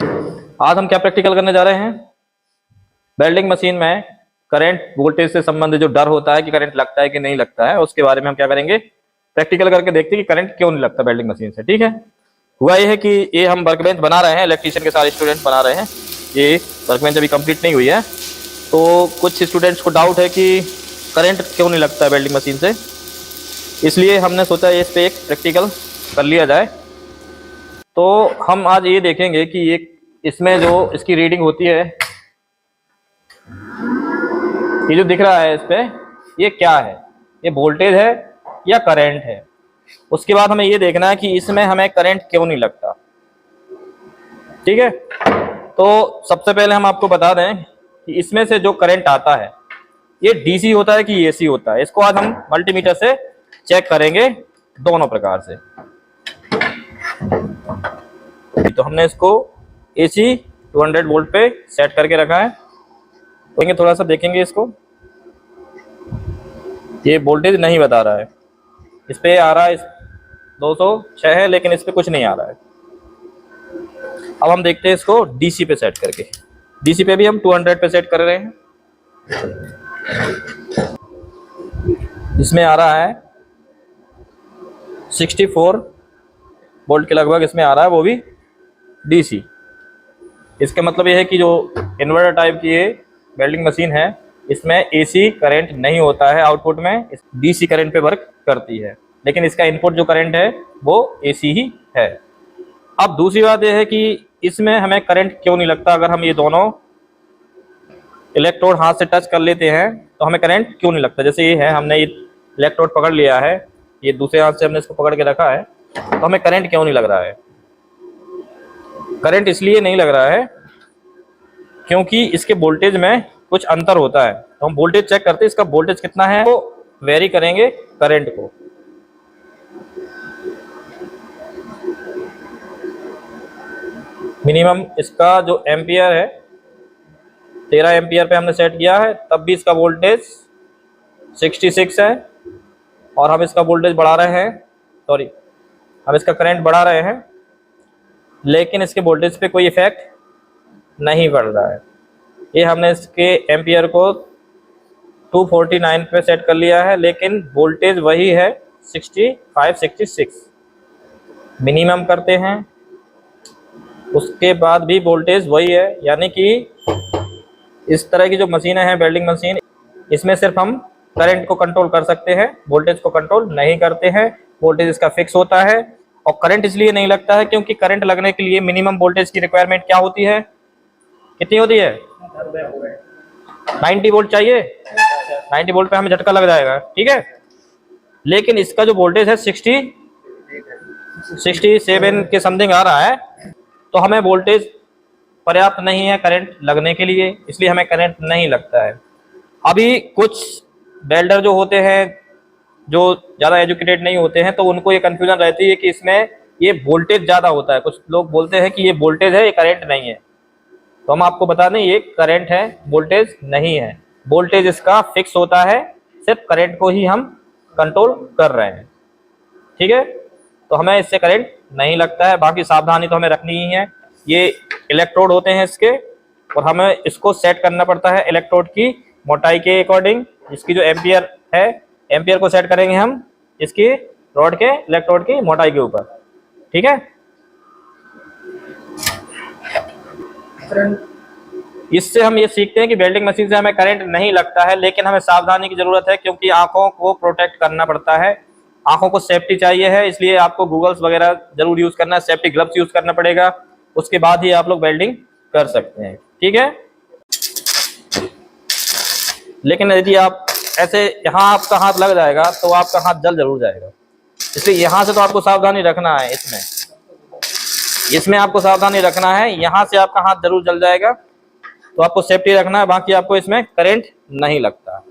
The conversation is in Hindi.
आज हम क्या प्रैक्टिकल करने जा रहे हैं। वेल्डिंग मशीन में करंट वोल्टेज से संबंधित जो डर होता है कि करंट लगता है कि नहीं लगता है, उसके बारे में हम क्या करेंगे, प्रैक्टिकल करके देखते हैं कि करंट क्यों नहीं लगता वेल्डिंग मशीन से। ठीक है, हुआ ये है कि ये हम वर्कबेंच बना रहे हैं, इलेक्ट्रीशियन के सारे स्टूडेंट बना रहे हैं। ये वर्कबेंच अभी कंप्लीट नहीं हुई है, तो कुछ स्टूडेंट्स को डाउट है कि करंट क्यों नहीं लगता है वेल्डिंग मशीन से, इसलिए हमने सोचा इस पे एक प्रैक्टिकल कर लिया जाए। तो हम आज ये देखेंगे कि ये इसमें जो इसकी रीडिंग होती है, ये जो दिख रहा है इस पे, ये क्या है, ये वोल्टेज है या करंट है। उसके बाद हमें ये देखना है कि इसमें हमें करंट क्यों नहीं लगता। ठीक है, तो सबसे पहले हम आपको बता दें कि इसमें से जो करंट आता है ये डीसी होता है कि एसी होता है। इसको आज हम मल्टीमीटर से चेक करेंगे दोनों प्रकार से। तो हमने इसको एसी 200 वोल्ट पे सेट करके रखा है। तो थोड़ा सा देखेंगे इसको, ये वोल्टेज नहीं बता रहा है, इस पे आ रहा है 206 है, लेकिन इस पे कुछ नहीं आ रहा है। अब हम देखते हैं इसको डीसी पे सेट करके। डीसी पे भी हम 200 पे सेट कर रहे हैं। इसमें आ रहा है 64 वोल्ट के लगभग इसमें आ रहा है, वो भी डीसी। इसका मतलब ये है कि जो इन्वर्टर टाइप की ये वेल्डिंग मशीन है, इसमें एसी करंट नहीं होता है, आउटपुट में डीसी करंट पे वर्क करती है, लेकिन इसका इनपुट जो करंट है वो एसी ही है। अब दूसरी बात यह है कि इसमें हमें करंट क्यों नहीं लगता। अगर हम ये दोनों इलेक्ट्रोड हाथ से टच कर लेते हैं तो हमें करंट क्यों नहीं लगता। जैसे ये है, हमने ये इलेक्ट्रोड पकड़ लिया है, ये दूसरे हाथ से हमने इसको पकड़ के रखा है, तो हमें करंट क्यों नहीं लग रहा है। करंट इसलिए नहीं लग रहा है क्योंकि इसके वोल्टेज में कुछ अंतर होता है। तो हम वोल्टेज चेक करते हैं, इसका वोल्टेज कितना है वो वेरी करेंगे करंट को। मिनिमम इसका जो एम्पियर है 13 एम्पियर पे हमने सेट किया है, तब भी इसका वोल्टेज 66 है। और हम इसका वोल्टेज बढ़ा रहे हैं, सॉरी हम इसका करंट बढ़ा रहे हैं, लेकिन इसके वोल्टेज पे कोई इफेक्ट नहीं पड़ रहा है। ये हमने इसके एम्पियर को 249 पे सेट कर लिया है, लेकिन वोल्टेज वही है 65-66। मिनिमम करते हैं, उसके बाद भी वोल्टेज वही है। यानी कि इस तरह की जो मशीनें हैं वेल्डिंग मशीन, इसमें सिर्फ हम करंट को कंट्रोल कर सकते हैं, वोल्टेज को कंट्रोल नहीं करते हैं। वोल्टेज इसका फिक्स होता है। और करंट इसलिए नहीं लगता है क्योंकि करंट लगने के लिए मिनिमम वोल्टेज की रिक्वायरमेंट क्या होती है, कितनी होती है, 90 वोल्ट चाहिए। 90 वोल्ट पे हमें झटका लग जाएगा। ठीक है, लेकिन इसका जो वोल्टेज है 67 के समथिंग आ रहा है, तो हमें वोल्टेज पर्याप्त नहीं है करंट लगने के लिए, इसलिए हमें करंट नहीं लगता है। अभी कुछ वेल्डर जो होते हैं, जो ज़्यादा एजुकेटेड नहीं होते हैं, तो उनको ये कन्फ्यूजन रहती है कि इसमें ये वोल्टेज ज़्यादा होता है। कुछ लोग बोलते हैं कि ये वोल्टेज है, ये करंट नहीं है। तो हम आपको बता दें ये करंट है, वोल्टेज नहीं है। वोल्टेज इसका फिक्स होता है, सिर्फ करंट को ही हम कंट्रोल कर रहे हैं। ठीक है, तो हमें इससे करंट नहीं लगता है। बाकी सावधानी तो हमें रखनी ही है। ये इलेक्ट्रोड होते हैं इसके, और हमें इसको सेट करना पड़ता है इलेक्ट्रोड की मोटाई के अकॉर्डिंग। इसकी जो एम्पियर है, एम्पियर को सेट करेंगे हम इसकी रॉड के इलेक्ट्रोड की मोटाई के ऊपर। ठीक है, इससे हम ये सीखते हैं कि वेल्डिंग मशीन से हमें करंट नहीं लगता है, लेकिन हमें सावधानी की जरूरत है, क्योंकि आंखों को प्रोटेक्ट करना पड़ता है, आंखों को सेफ्टी चाहिए है। इसलिए आपको गूगल्स वगैरह जरूर यूज करना है, सेफ्टी ग्लव्स यूज करना पड़ेगा, उसके बाद ही आप लोग वेल्डिंग कर सकते हैं। ठीक है, लेकिन यदि आप ऐसे यहाँ आपका हाथ लग जाएगा तो आपका हाथ जल जरूर जाएगा, इसलिए यहाँ से तो आपको सावधानी रखना है। इसमें आपको सावधानी रखना है, यहाँ से आपका हाथ जरूर जल जाएगा, तो आपको सेफ्टी रखना है। बाकी आपको इसमें करंट नहीं लगता।